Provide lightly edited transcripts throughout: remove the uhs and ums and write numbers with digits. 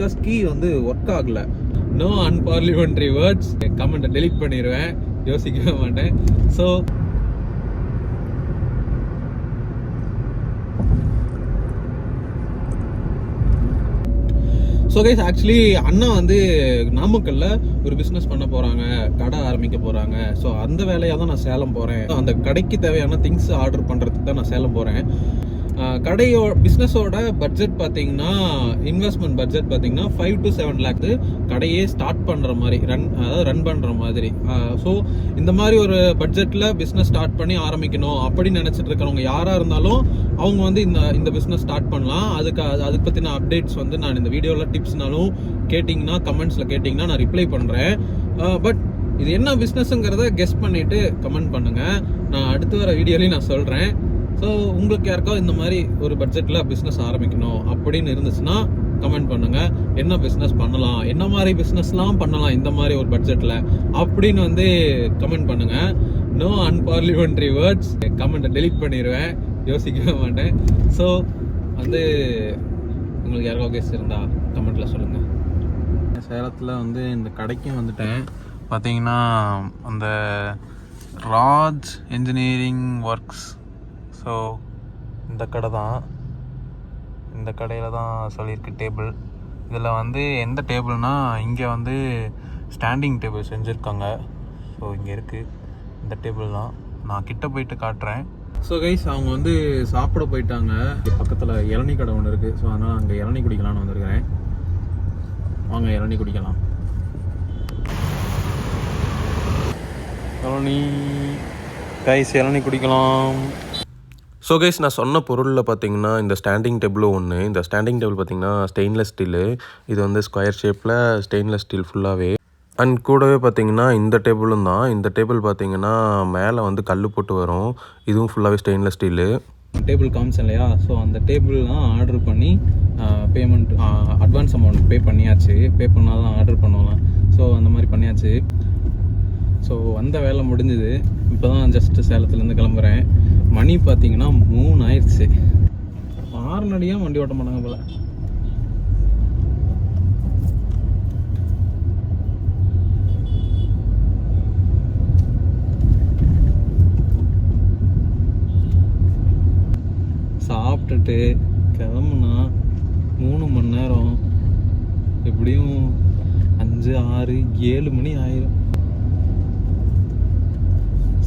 Because key வந்து work ஆகல. No unparliamentary words, கமெண்ட்டை டெலிட் பண்ணிடுவேன், யோசிக்கவே மாட்டேன். ஸோ கைஸ், ஆக்சுவலி அண்ணா வந்து நாமக்கல்ல ஒரு பிஸ்னஸ் பண்ண போகிறாங்க, கடை ஆரம்பிக்க போகிறாங்க. ஸோ அந்த வேலையாக தான் நான் சேலம் போகிறேன். அந்த கடைக்கு தேவையான திங்ஸ் ஆர்டர் பண்ணுறதுக்கு தான் நான் சேலம் போகிறேன். பிஸ்னஸோட பட்ஜெட் பார்த்தீங்கன்னா, இன்வெஸ்ட்மெண்ட் பட்ஜெட் பார்த்தீங்கன்னா 5 to 7 lakh கடையே ஸ்டார்ட் பண்ணுற மாதிரி, ரன் பண்ணுற மாதிரி. ஸோ இந்த மாதிரி ஒரு பட்ஜெட்டில் பிஸ்னஸ் ஸ்டார்ட் பண்ணி ஆரம்பிக்கணும் அப்படின்னு நினச்சிட்டு இருக்கிறவங்க யாராக இருந்தாலும் அவங்க வந்து இந்த பிஸ்னஸ் ஸ்டார்ட் பண்ணலாம். அதுக்கு பற்றின அப்டேட்ஸ் வந்து நான் இந்த வீடியோவில் டிப்ஸ்னாலும் கேட்டிங்கன்னா, கமெண்ட்ஸில் கேட்டிங்கன்னா நான் ரிப்ளை பண்ணுறேன். பட் இது என்ன பிஸ்னஸ்ங்கிறத கெஸ் பண்ணிவிட்டு கமெண்ட் பண்ணுங்கள். நான் அடுத்து வர வீடியோலையும் நான் சொல்கிறேன். ஸோ உங்களுக்கு யாருக்காவது இந்த மாதிரி ஒரு பட்ஜெட்டில் பிஸ்னஸ் ஆரம்பிக்கணும் அப்படின்னு இருந்துச்சுன்னா கமெண்ட் பண்ணுங்கள். என்ன பிஸ்னஸ் பண்ணலாம், என்ன மாதிரி பிஸ்னஸ்லாம் பண்ணலாம் இந்த மாதிரி ஒரு பட்ஜெட்டில் அப்படின்னு வந்து கமெண்ட் பண்ணுங்கள். நோ அன்பார்லிமெண்ட்ரி வேர்ட்ஸ், கமெண்ட்டை டெலிட் பண்ணிடுவேன், யோசிக்கவே மாட்டேன். ஸோ வந்து உங்களுக்கு யாருக்காவது கெஸ் இருந்தால் கமெண்ட்டில் சொல்லுங்கள். சேலத்தில் வந்து இந்த கடைக்கும் வந்துட்டேன். பார்த்தீங்கன்னா அந்த ராஜ் இன்ஜினியரிங் ஒர்க்ஸ். ஸோ இந்த கடை தான், இந்த கடையில் தான் சொல்லியிருக்கு டேபிள். இதில் வந்து எந்த டேபிள்னால் இங்கே வந்து ஸ்டாண்டிங் டேபிள் செஞ்சுருக்காங்க. ஸோ இங்கே இருக்குது இந்த டேபிள் தான். நான் கிட்ட போயிட்டு காட்டுறேன். ஸோ கைஸ், அவங்க வந்து சாப்பிட போயிட்டாங்க. பக்கத்தில் இளநீ கடை ஒன்று இருக்குது. ஸோ அதனால் அங்கே இளநீ குடிக்கலான்னு வந்திருக்கிறேன். வாங்க இளநீ குடிக்கலாம். இளநீ கைஸ், இளநீ குடிக்கலாம். ஸோ கைஸ், நான் சொன்ன பொருளில் பார்த்தீங்கன்னா இந்த ஸ்டாண்டிங் டேபிளும் ஒன்று. இந்த ஸ்டாண்டிங் டேபிள் பார்த்தீங்கன்னா ஸ்டெயின்லெஸ் ஸ்டீலு. இது வந்து ஸ்கொயர் ஷேப்பில் ஸ்டெயின்லெஸ் ஸ்டீல் ஃபுல்லாகவே. அண்ட் கூடவே பார்த்தீங்கன்னா இந்த டேபிளும் தான். இந்த டேபிள் பார்த்தீங்கன்னா மேலே வந்து கல் போட்டு வரும். இதுவும் ஃபுல்லாகவே ஸ்டெயின்லெஸ் ஸ்டீலு. டேபிள் காமிச்சேன் இல்லையா? ஸோ அந்த டேபிள்லாம் ஆர்டர் பண்ணி பேமெண்ட் அட்வான்ஸ் அமௌண்ட் பே பண்ணியாச்சு. பே பண்ணால் தான் ஆர்டர் பண்ணுவோம். ஸோ அந்த மாதிரி பண்ணியாச்சு. ஸோ வந்த வேலை முடிஞ்சுது. இப்போ தான் ஜஸ்ட்டு சேலத்துலேருந்து கிளம்புறேன். மணி பார்த்தீங்கன்னா 3 ஆயிடுச்சு. 6 அடியாக வண்டி ஓட்ட மாட்டாங்க போல். சாப்பிட்டுட்டு கிளம்புனா 3 மணி நேரம், எப்படியும் 5, 6, 7 மணி ஆயிரும்.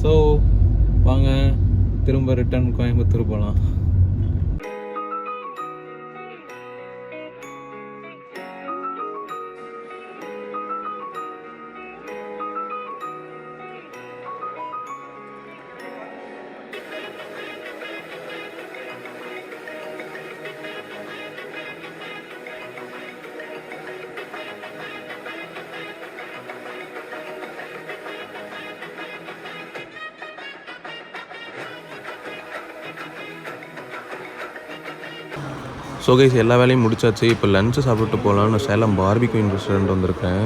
ஸோ வாங்க திரும்ப ரிட்டர்ன் கோயம்புத்தூர் போகலாம். ஸோ கைஸ், எல்லா வேலையும் முடிச்சாச்சு. இப்போ லஞ்சு சாப்பிட்டு போகலான்னு சேலம் பார்பிக்யூ ரெஸ்டாரண்ட் வந்திருக்கேன்.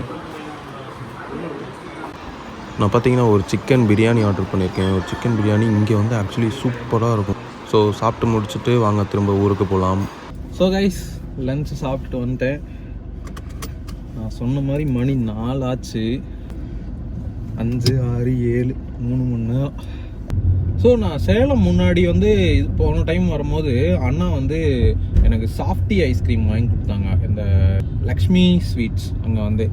நான் பார்த்தீங்கன்னா ஒரு சிக்கன் பிரியாணி ஆர்டர் பண்ணியிருக்கேன். ஒரு சிக்கன் பிரியாணி இங்கே வந்து ஆக்சுவலி சூப்பராக இருக்கும். ஸோ சாப்பிட்டு முடிச்சுட்டு வாங்க திரும்ப ஊருக்கு போகலாம். ஸோ கைஸ், லஞ்சு சாப்பிட்டு வந்துட்டேன். நான் சொன்ன மாதிரி மணி 4 ஆச்சு. 5, 6, 7 3 மணி நேரம். ஸோ நான் சேலம் முன்னாடி வந்து போன டைம் வரும்போது அண்ணா வந்து எனக்கு சாஃப்டி ஐஸ்கிரீம் வாங்கி கொடுத்தாங்க, இந்த லக்ஷ்மி ஸ்வீட்ஸ் அங்கே வந்து.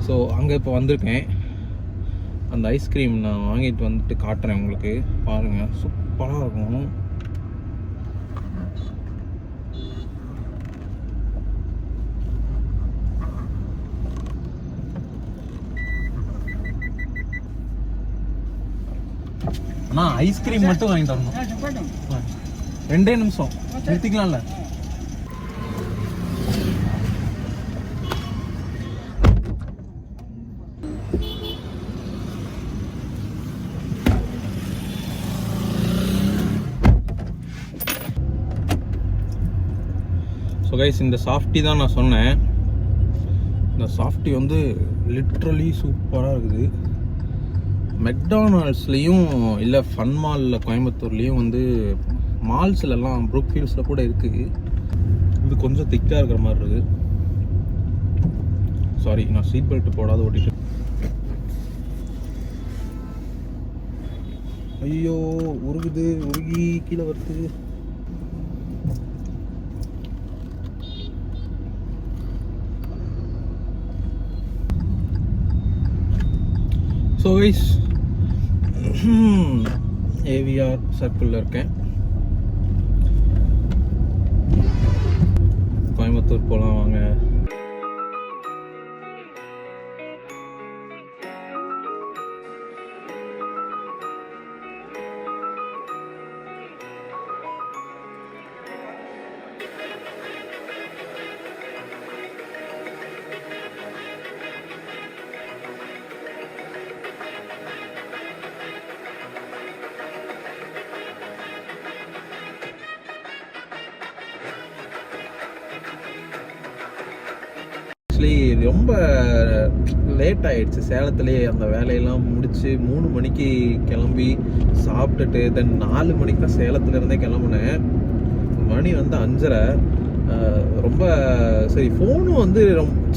ஸோ அங்கே இப்போ வந்திருக்கேன். அந்த ஐஸ்கிரீம் நான் வாங்கிட்டு வந்துட்டு காட்டுறேன் உங்களுக்கு, பாருங்கள், சூப்பராக இருக்கும். அண்ணா ஐஸ்கிரீம் மட்டும் வாங்கிட்டு வரணும். 2 நிமிஷம் நிறுத்திக்கலாம்ல? ஸோ கைஸ், இந்த சாஃப்டி தான் நான் சொன்னேன். இந்த சாஃப்டி வந்து லிட்ரலி சூப்பராக இருக்குது. மெக்டானல்ட்ஸ்லேயும் இல்லை ஃபன் மாலில் கோயம்புத்தூர்லேயும் வந்து மால்ஸ்லலாம் ப்ரூக் ஃபீல்ட்ஸில் கூட இருக்குது. இது கொஞ்சம் திக்காக இருக்கிற மாதிரி இருக்குது. சாரி, நான் சீட் பெல்ட் போடாத ஓட்டிட்டு. ஐயோ உருகி கீழே வருது. ஸோ கைஸ், ஏவிஆர் சர்க்கிளில் இருக்கேன். கோயம்புத்தூர் போகலாம் வாங்க. ரொம்ப லேட் ஆயிடுச்சு சேலத்துலேயே. அந்த வேலையெல்லாம் முடிச்சு 3 மணிக்கு கிளம்பி சாப்பிட்டுட்டு தென் 4 மணிக்கு தான் சேலத்துலேருந்தே கிளம்புனேன். மணி வந்து 5:30. ரொம்ப சரி, ஃபோனும் வந்து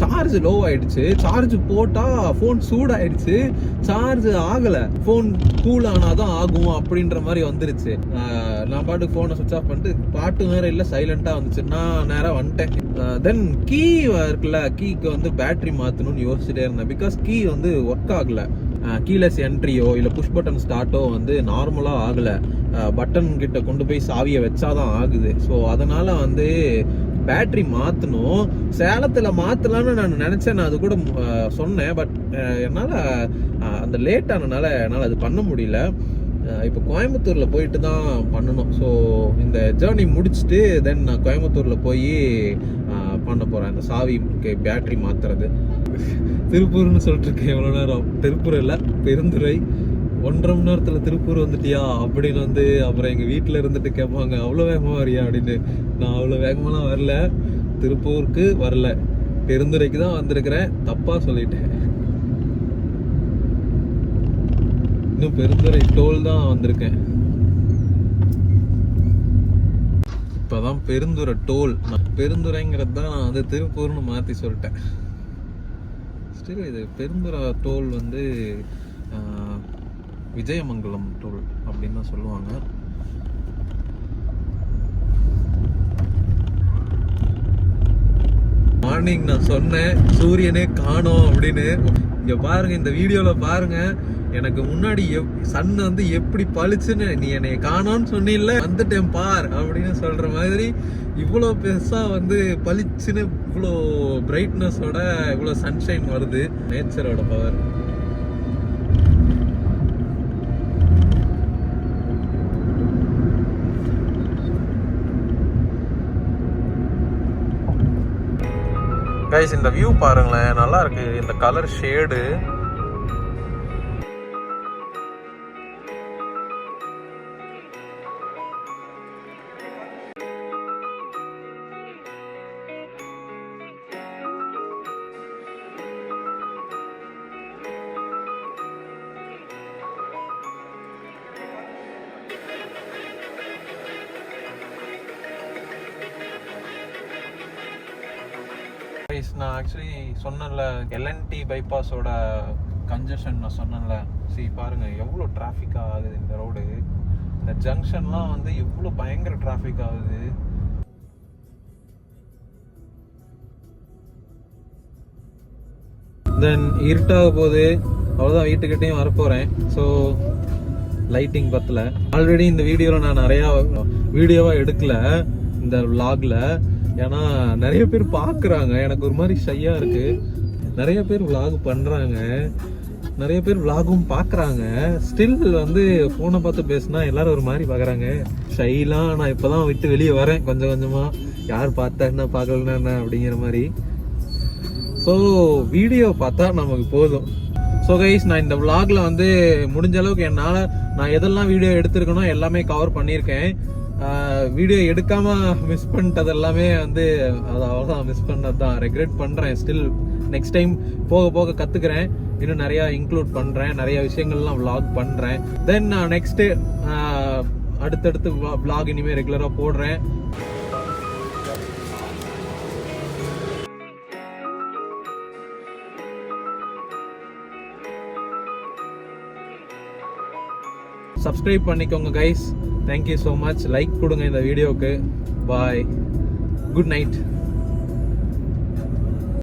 சார்ஜ் லோ ஆயிடுச்சு. சார்ஜ் போட்டால் ஃபோன் சூடாயிடுச்சு, சார்ஜ் ஆகலை. ஃபோன் கூல் ஆனால் தான் ஆகும் அப்படின்ற மாதிரி வந்துருச்சு. நான் பாட்டுக்கு ஃபோனை சுவிச் ஆஃப் பண்ணிட்டு, பாட்டு வேறு இல்லை, சைலண்ட்டாக வந்துச்சு. நான் நேராக வந்துட்டேன். தென் கீ இருக்குல்ல, கீக்கு வந்து பேட்ரி மாற்றணும்னு யோசிச்சுட்டே இருந்தேன். பிகாஸ் கீ வந்து ஒர்க் ஆகலை. கீலெஸ் என்ட்ரியோ இல்லை புஷ் பட்டன் ஸ்டார்ட்டோ வந்து நார்மலாக ஆகலை. பட்டன் கிட்ட கொண்டு போய் சாவியை வச்சாதான் ஆகுது. ஸோ அதனால வந்து பேட்ரி மாற்றணும். சேலத்தில் மாற்றலான்னு நான் நினச்சேன், நான் அது கூட சொன்னேன். பட் என்னால் அந்த லேட் ஆனதுனால என்னால் அது பண்ண முடியல. இப்போ கோயம்புத்தூரில் போயிட்டு தான் பண்ணணும். ஸோ இந்த ஜேர்னி முடிச்சுட்டு தென் நான் கோயம்புத்தூரில் போய் பண்ண போகிறேன் அந்த சாவிக்கு பேட்ரி மாற்றுறது. திருப்பூர்னு சொல்லிட்டு இருக்கேன் எவ்வளோ நேரம். திருப்பூர் இல்லை, பெருந்துறை. 1.5 மணி நேரத்தில் திருப்பூர் வந்துட்டியா அப்படின்னு வந்து அப்புறம் எங்கள் வீட்டில் இருந்துட்டு கேட்பாங்க, அவ்வளோ வேகமாக வரியா அப்படின்னு. நான் அவ்வளோ வேகமாலாம் வரல, திருப்பூருக்கு வரல, பெருந்துறைக்கு தான் வந்திருக்கிறேன். தப்பாக சொல்லிட்டேன். இன்னும் பெருந்துறை டோல் தான் வந்திருக்கேன். இப்போதான் பெருந்துறை டோல். பெருந்துறைங்கிறது தான் நான் வந்து திருப்பூர்னு மாற்றி சொல்லிட்டேன். ஸ்டில் இது பெருந்துறை டோல் வந்து விஜயமங்கலம் டோல் அப்படின்னு தான் சொல்லுவாங்க. மார்னிங் நான் சொன்னேன் சூரியனே காணோம் அப்படின்னு. இங்க பாருங்க, இந்த வீடியோல பாருங்க, எனக்கு முன்னாடி சன் வந்து எப்படி பளிச்சுன்னு, நீ என்னை காணோன்னு சொன்னில்ல, வந்துட்டேன் பார் அப்படின்னு சொல்ற மாதிரி இவ்வளோ பெருசா வந்து பளிச்சுன்னு இவ்வளோ பிரைட்னஸோட இவ்வளோ சன்ஷைன் வருது. நேச்சரோட பவர். கைஸ், இந்த வியூ பாருங்களேன், நல்லா இருக்கு. இந்த கலர் ஷேடு நான் ஆக்சுவலி சொன்னேன்ல, எல்என்டி பைபாஸோட கன்ஜெஷன் நான் சொன்னேன்ல. சரி பாருங்க எவ்வளோ டிராஃபிக் ஆகுது இந்த ரோடு. இந்த ஜங்ஷன்லாம் வந்து எவ்வளோ பயங்கர டிராஃபிக் ஆகுது. தென் இருட்டாக போகுது, அவ்வளோதான், வீட்டுக்கிட்டையும் வரப்போகிறேன். ஸோ லைட்டிங் பத்தல. ஆல்ரெடி இந்த வீடியோவில் நான் நிறையா வீடியோவாக எடுக்கல இந்த vlogல. ஏன்னா நிறைய பேர் பார்க்குறாங்க, எனக்கு ஒரு மாதிரி ஷையாக இருக்குது. நிறைய பேர் vlog பண்ணுறாங்க, நிறைய பேர் vlogகும் பார்க்குறாங்க. ஸ்டில் வந்து ஃபோனை பார்த்து பேசினா எல்லாரும் ஒரு மாதிரி பார்க்குறாங்க. ஷைலாம் நான் இப்போ தான் விட்டு வெளியே வரேன் கொஞ்சம் கொஞ்சமாக. யார் பார்த்தா என்ன, பார்க்கலன்னா என்ன அப்படிங்கிற மாதிரி. ஸோ வீடியோ பார்த்தா நமக்கு போதும். ஸோ கைஸ், நான் இந்த vlogல வந்து முடிஞ்ச அளவுக்கு என்னால் நான் எதெல்லாம் வீடியோ எடுத்திருக்கணும் எல்லாமே கவர் பண்ணியிருக்கேன். வீடியோ எடுக்காம மிஸ் பண்ணிட்டது எல்லாமே வந்து அது அவ்வளோதான், மிஸ் பண்ணது தான். ரெக்ரெட் பண்ணுறேன். ஸ்டில் நெக்ஸ்ட் டைம் போக போக கற்றுக்கிறேன், இன்னும் நிறையா இன்க்ளூட் பண்ணுறேன், நிறைய விஷயங்கள்லாம் vlog பண்ணுறேன். தென் நான் நெக்ஸ்ட்டு அடுத்தடுத்து vlog இனிமேல் ரெகுலராக போடுறேன். சப்ஸ்கிரைப் பண்ணிக்கோங்க guys. Thank you so much. Like கொடுங்க இந்த வீடியோவுக்கு. பாய். Good night.